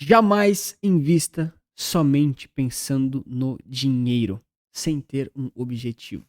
Jamais invista somente pensando no dinheiro, sem ter um objetivo.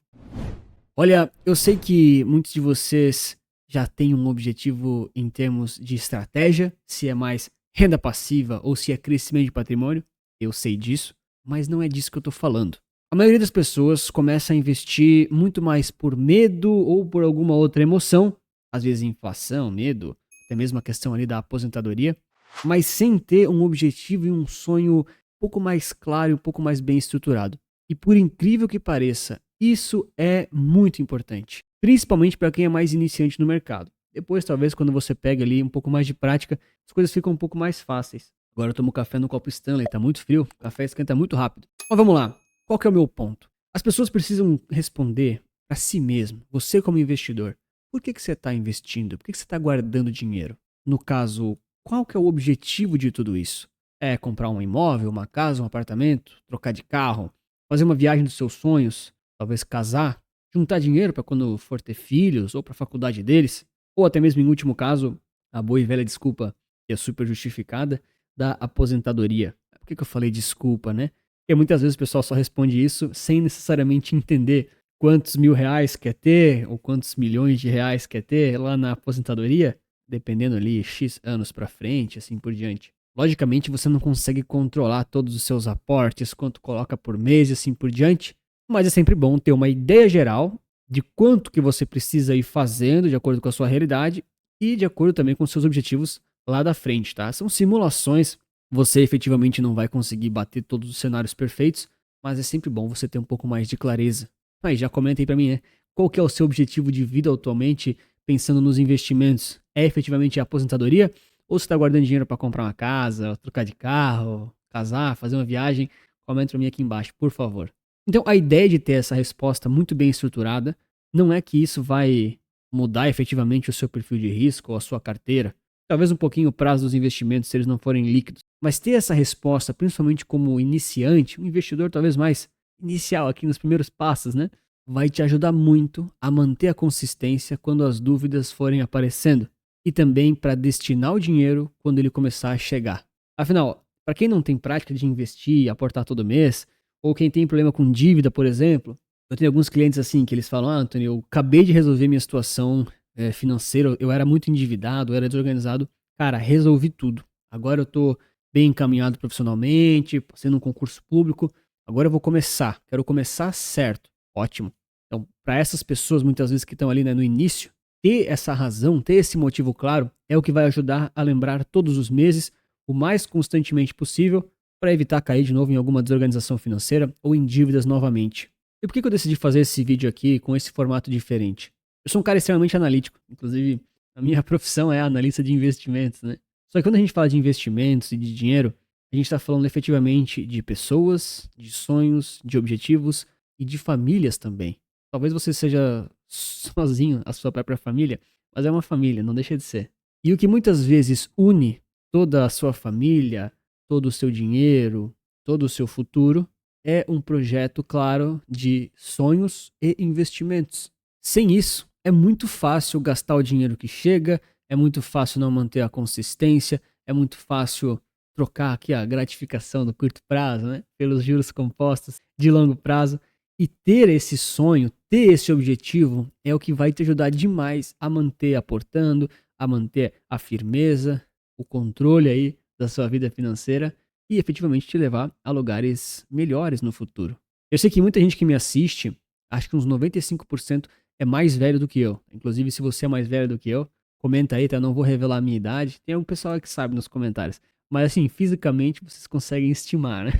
Olha, eu sei que muitos de vocês já têm um objetivo em termos de estratégia, se é mais renda passiva ou se é crescimento de patrimônio, eu sei disso, mas não é disso que eu estou falando. A maioria das pessoas começa a investir muito mais por medo ou por alguma outra emoção, às vezes inflação, medo, até mesmo a questão ali da aposentadoria, mas sem ter um objetivo e um sonho um pouco mais claro e um pouco mais bem estruturado. E por incrível que pareça, isso é muito importante, principalmente para quem é mais iniciante no mercado. Depois, talvez, quando você pega ali um pouco mais de prática, as coisas ficam um pouco mais fáceis. Agora eu tomo café no copo Stanley, tá muito frio, o café esquenta muito rápido. Mas vamos lá, qual que é o meu ponto? As pessoas precisam responder para si mesmo, você como investidor, por que você está investindo? Por que você está guardando dinheiro? No caso, qual que é o objetivo de tudo isso? É comprar um imóvel, uma casa, um apartamento, trocar de carro, fazer uma viagem dos seus sonhos, talvez casar, juntar dinheiro para quando for ter filhos ou para a faculdade deles, ou até mesmo em último caso, a boa e velha desculpa, que é super justificada, da aposentadoria. Por que eu falei desculpa, né? Porque muitas vezes o pessoal só responde isso sem necessariamente entender quantos mil reais quer ter ou quantos milhões de reais quer ter lá na aposentadoria, dependendo ali X anos para frente, assim por diante. Logicamente você não consegue controlar todos os seus aportes, quanto coloca por mês e assim por diante, mas é sempre bom ter uma ideia geral de quanto que você precisa ir fazendo de acordo com a sua realidade e de acordo também com os seus objetivos lá da frente, tá? São simulações, você efetivamente não vai conseguir bater todos os cenários perfeitos, mas é sempre bom você ter um pouco mais de clareza. Aí, já comenta aí pra mim, né? Qual que é o seu objetivo de vida atualmente, pensando nos investimentos? É efetivamente a aposentadoria? Ou você está guardando dinheiro para comprar uma casa, trocar de carro, casar, fazer uma viagem? Comenta pra mim aqui embaixo, por favor. Então, a ideia de ter essa resposta muito bem estruturada não é que isso vai mudar efetivamente o seu perfil de risco ou a sua carteira. Talvez um pouquinho o prazo dos investimentos se eles não forem líquidos. Mas ter essa resposta, principalmente como iniciante, um investidor talvez mais inicial aqui nos primeiros passos, né? Vai te ajudar muito a manter a consistência quando as dúvidas forem aparecendo. E também para destinar o dinheiro quando ele começar a chegar. Afinal, para quem não tem prática de investir e aportar todo mês, ou quem tem problema com dívida, por exemplo, eu tenho alguns clientes assim que eles falam: ah, Anthony, eu acabei de resolver minha situação financeira, eu era muito endividado, eu era desorganizado. Cara, resolvi tudo. Agora eu tô bem encaminhado profissionalmente, passei num concurso público. Agora eu vou começar, quero começar certo. Ótimo. Então, para essas pessoas, muitas vezes que estão ali, né, no início, ter essa razão, ter esse motivo claro, é o que vai ajudar a lembrar todos os meses, o mais constantemente possível, para evitar cair de novo em alguma desorganização financeira ou em dívidas novamente. E por que eu decidi fazer esse vídeo aqui com esse formato diferente? Eu sou um cara extremamente analítico, inclusive a minha profissão é analista de investimentos, né? Só que quando a gente fala de investimentos e de dinheiro, a gente está falando efetivamente de pessoas, de sonhos, de objetivos e de famílias também. Talvez você seja sozinho, a sua própria família, mas é uma família, não deixa de ser. E o que muitas vezes une toda a sua família, todo o seu dinheiro, todo o seu futuro, é um projeto claro de sonhos e investimentos. Sem isso, é muito fácil gastar o dinheiro que chega, é muito fácil não manter a consistência, é muito fácil trocar aqui a gratificação do curto prazo, né, pelos juros compostos de longo prazo. E ter esse sonho, ter esse objetivo é o que vai te ajudar demais a manter aportando, a manter a firmeza, o controle aí da sua vida financeira e efetivamente te levar a lugares melhores no futuro. Eu sei que muita gente que me assiste, acho que uns 95% é mais velho do que eu. Inclusive, se você é mais velho do que eu, comenta aí, tá? Eu não vou revelar a minha idade. Tem um pessoal que sabe nos comentários. Mas assim, fisicamente vocês conseguem estimar, né?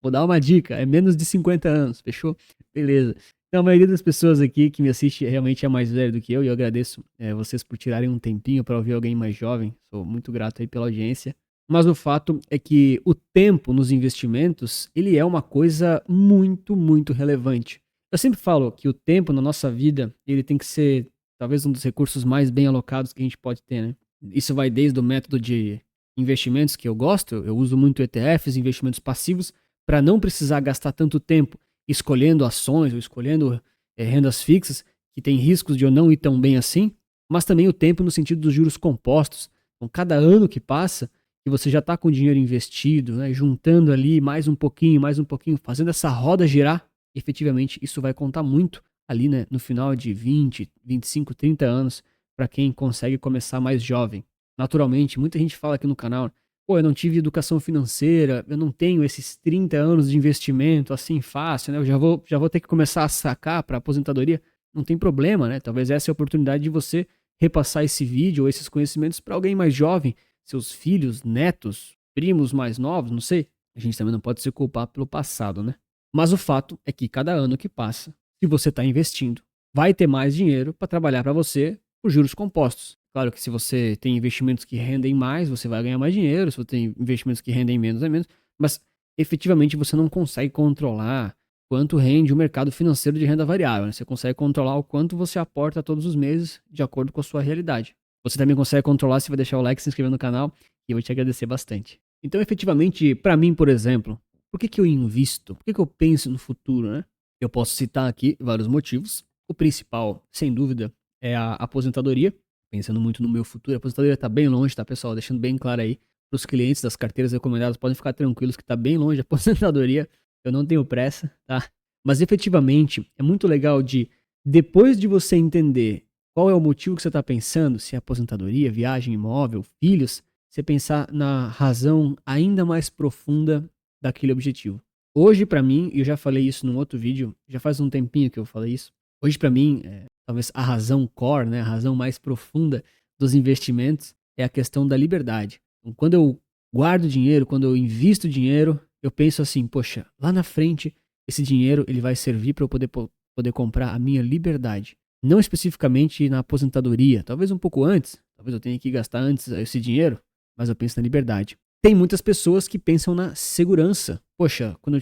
Vou dar uma dica, é menos de 50 anos, fechou? Beleza. Então, a maioria das pessoas aqui que me assiste realmente é mais velho do que eu, e eu agradeço vocês por tirarem um tempinho para ouvir alguém mais jovem. Sou muito grato aí pela audiência. Mas o fato é que o tempo nos investimentos, ele é uma coisa muito, muito relevante. Eu sempre falo que o tempo na nossa vida, ele tem que ser talvez um dos recursos mais bem alocados que a gente pode ter, né? Isso vai desde o método de investimentos que eu gosto, eu uso muito ETFs, investimentos passivos, para não precisar gastar tanto tempo escolhendo ações ou escolhendo rendas fixas, que tem riscos de eu não ir tão bem assim, mas também o tempo no sentido dos juros compostos. Então, cada ano que passa, que você já está com o dinheiro investido, né, juntando ali mais um pouquinho, fazendo essa roda girar, efetivamente isso vai contar muito ali, né, no final de 20, 25, 30 anos, para quem consegue começar mais jovem. Naturalmente, muita gente fala aqui no canal, pô, eu não tive educação financeira, eu não tenho esses 30 anos de investimento assim fácil, né? Eu já vou ter que começar a sacar para aposentadoria. Não tem problema, né? Talvez essa é a oportunidade de você repassar esse vídeo ou esses conhecimentos para alguém mais jovem, seus filhos, netos, primos mais novos, não sei. A gente também não pode se culpar pelo passado, né? Mas o fato é que cada ano que passa, se você está investindo, vai ter mais dinheiro para trabalhar para você por juros compostos. Claro que se você tem investimentos que rendem mais, você vai ganhar mais dinheiro. Se você tem investimentos que rendem menos, é menos. Mas efetivamente você não consegue controlar quanto rende o mercado financeiro de renda variável, né? Você consegue controlar o quanto você aporta todos os meses de acordo com a sua realidade. Você também consegue controlar se vai deixar o like, se inscrever no canal, e eu vou te agradecer bastante. Então, efetivamente, para mim, por exemplo, por que eu invisto? Por que eu penso no futuro, né? Eu posso citar aqui vários motivos. O principal, sem dúvida, é a aposentadoria. Pensando muito no meu futuro, a aposentadoria está bem longe, tá, pessoal? Deixando bem claro aí para os clientes das carteiras recomendadas, podem ficar tranquilos que está bem longe a aposentadoria. Eu não tenho pressa, tá? Mas efetivamente é muito legal depois de você entender qual é o motivo que você está pensando, se é aposentadoria, viagem, imóvel, filhos, você pensar na razão ainda mais profunda daquele objetivo. Hoje, para mim, e eu já falei isso num outro vídeo, já faz um tempinho que eu falei isso. Hoje, para mim, talvez a razão core, né, a razão mais profunda dos investimentos é a questão da liberdade. Então, quando eu guardo dinheiro, quando eu invisto dinheiro, eu penso assim, poxa, lá na frente, esse dinheiro ele vai servir para eu poder comprar a minha liberdade. Não especificamente na aposentadoria, talvez um pouco antes, talvez eu tenha que gastar antes esse dinheiro, mas eu penso na liberdade. Tem muitas pessoas que pensam na segurança. Poxa, quando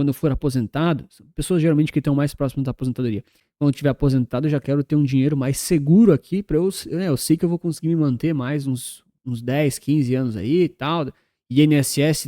eu for aposentado, pessoas geralmente que estão mais próximas da aposentadoria. Quando eu estiver aposentado, eu já quero ter um dinheiro mais seguro aqui, para eu sei que eu vou conseguir me manter mais uns 10, 15 anos aí e tal. E INSS,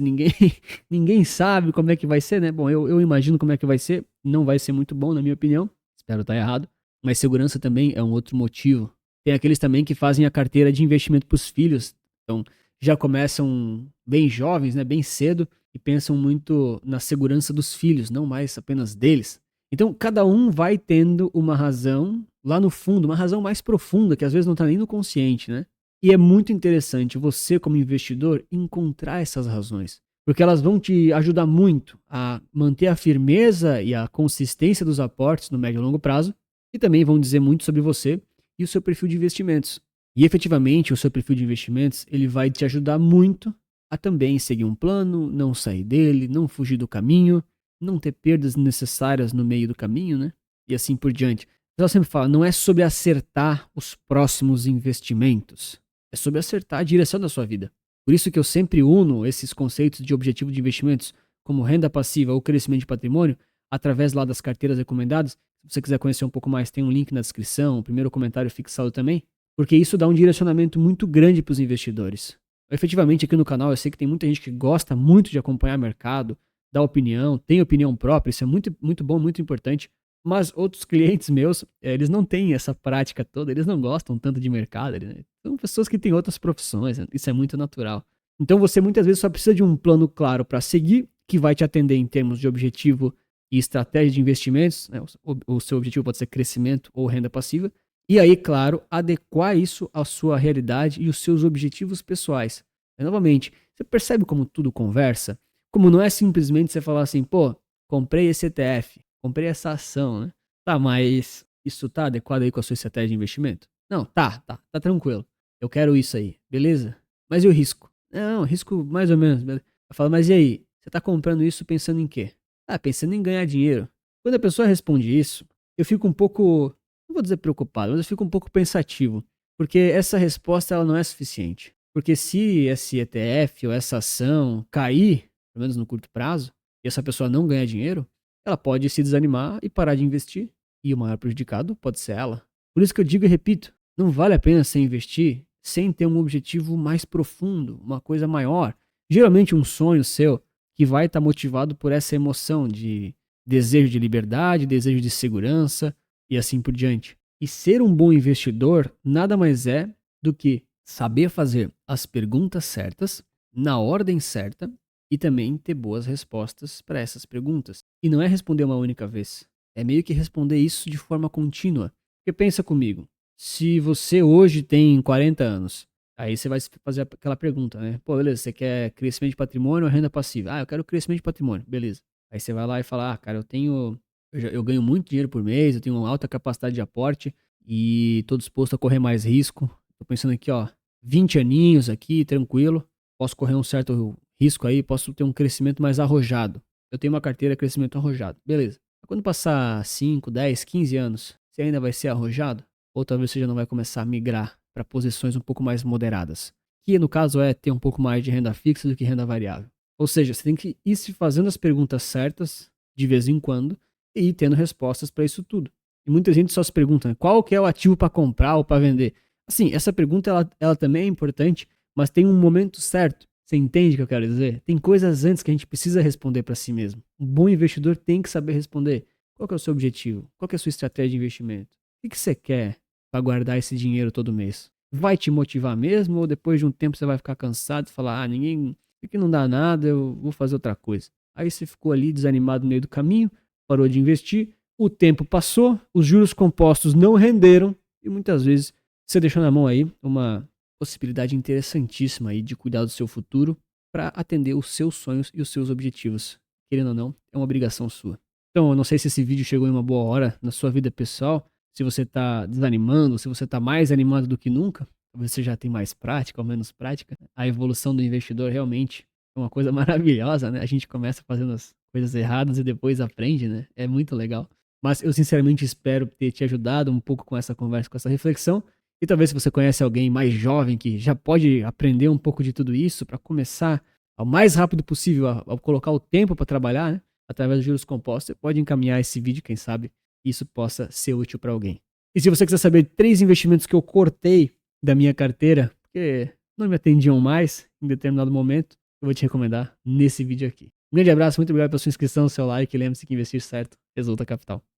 ninguém sabe como é que vai ser, né? Bom, eu imagino como é que vai ser. Não vai ser muito bom, na minha opinião. Espero estar errado. Mas segurança também é um outro motivo. Tem aqueles também que fazem a carteira de investimento para os filhos. Então, já começam bem jovens, né? Bem cedo. E pensam muito na segurança dos filhos, não mais apenas deles. Então, cada um vai tendo uma razão lá no fundo, uma razão mais profunda, que às vezes não está nem no consciente, né? E é muito interessante você, como investidor, encontrar essas razões, porque elas vão te ajudar muito a manter a firmeza e a consistência dos aportes no médio e longo prazo, e também vão dizer muito sobre você e o seu perfil de investimentos. E efetivamente, o seu perfil de investimentos, ele vai te ajudar muito a também seguir um plano, não sair dele, não fugir do caminho, não ter perdas necessárias no meio do caminho, né? E assim por diante. Eu sempre falo, não é sobre acertar os próximos investimentos, é sobre acertar a direção da sua vida. Por isso que eu sempre uno esses conceitos de objetivo de investimentos, como renda passiva ou crescimento de patrimônio, através lá das carteiras recomendadas. Se você quiser conhecer um pouco mais, tem um link na descrição, o primeiro comentário fixado também, porque isso dá um direcionamento muito grande para os investidores. Efetivamente, aqui no canal, eu sei que tem muita gente que gosta muito de acompanhar o mercado, dar opinião, tem opinião própria, isso é muito, muito bom, muito importante. Mas outros clientes meus, eles não têm essa prática toda, eles não gostam tanto de mercado, né? São pessoas que têm outras profissões, né? Isso é muito natural. Então você muitas vezes só precisa de um plano claro para seguir, que vai te atender em termos de objetivo e estratégia de investimentos, né? O seu objetivo pode ser crescimento ou renda passiva. E aí, claro, adequar isso à sua realidade e os seus objetivos pessoais. E, novamente, você percebe como tudo conversa? Como não é simplesmente você falar assim, pô, comprei esse ETF, comprei essa ação, né? Tá, mas isso tá adequado aí com a sua estratégia de investimento? Não, tá tranquilo. Eu quero isso aí, beleza? Mas e o risco? Não, risco mais ou menos. Eu falo, mas e aí? Você tá comprando isso pensando em quê? Ah, pensando em ganhar dinheiro. Quando a pessoa responde isso, eu fico um pouco, não vou dizer preocupado, mas eu fico um pouco pensativo. Porque essa resposta ela não é suficiente. Porque se esse ETF ou essa ação cair, pelo menos no curto prazo, e essa pessoa não ganhar dinheiro, ela pode se desanimar e parar de investir. E o maior prejudicado pode ser ela. Por isso que eu digo e repito, não vale a pena você investir sem ter um objetivo mais profundo, uma coisa maior. Geralmente um sonho seu que vai estar motivado por essa emoção de desejo de liberdade, desejo de segurança e assim por diante. E ser um bom investidor nada mais é do que saber fazer as perguntas certas, na ordem certa e também ter boas respostas para essas perguntas. E não é responder uma única vez, é meio que responder isso de forma contínua. Porque pensa comigo, se você hoje tem 40 anos, aí você vai fazer aquela pergunta, né? Pô, beleza, você quer crescimento de patrimônio ou renda passiva? Ah, eu quero crescimento de patrimônio, beleza. Aí você vai lá e fala, ah, cara, eu ganho muito dinheiro por mês, eu tenho uma alta capacidade de aporte e tô disposto a correr mais risco. Tô pensando aqui, ó, 20 aninhos aqui, tranquilo, posso correr um certo risco aí, posso ter um crescimento mais arrojado. Eu tenho uma carteira de crescimento arrojado, beleza. Quando passar 5, 10, 15 anos, você ainda vai ser arrojado? Ou talvez você já não vai começar a migrar para posições um pouco mais moderadas? Que no caso é ter um pouco mais de renda fixa do que renda variável. Ou seja, você tem que ir se fazendo as perguntas certas de vez em quando e ir tendo respostas para isso tudo. E muita gente só se pergunta, né, qual que é o ativo para comprar ou para vender? Assim, essa pergunta ela também é importante, mas tem um momento certo. Você entende o que eu quero dizer? Tem coisas antes que a gente precisa responder para si mesmo. Um bom investidor tem que saber responder. Qual que é o seu objetivo? Qual que é a sua estratégia de investimento? O que você quer para guardar esse dinheiro todo mês? Vai te motivar mesmo ou depois de um tempo você vai ficar cansado e falar, ah, ninguém, isso aqui não dá nada, eu vou fazer outra coisa. Aí você ficou ali desanimado no meio do caminho, parou de investir, o tempo passou, os juros compostos não renderam e muitas vezes você deixou na mão aí uma possibilidade interessantíssima aí de cuidar do seu futuro para atender os seus sonhos e os seus objetivos. Querendo ou não, é uma obrigação sua. Então, eu não sei se esse vídeo chegou em uma boa hora na sua vida pessoal, se você está desanimando, se você está mais animado do que nunca, talvez você já tem mais prática ou menos prática. A evolução do investidor realmente é uma coisa maravilhosa, né? A gente começa fazendo as coisas erradas e depois aprende, né? É muito legal. Mas eu sinceramente espero ter te ajudado um pouco com essa conversa, com essa reflexão. E talvez se você conhece alguém mais jovem que já pode aprender um pouco de tudo isso para começar ao mais rápido possível a colocar o tempo para trabalhar, né? Através dos juros compostos, você pode encaminhar esse vídeo, quem sabe isso possa ser útil para alguém. E se você quiser saber 3 investimentos que eu cortei da minha carteira, porque não me atendiam mais em determinado momento, eu vou te recomendar nesse vídeo aqui. Um grande abraço, muito obrigado pela sua inscrição, seu like, e lembre-se que investir certo resulta capital.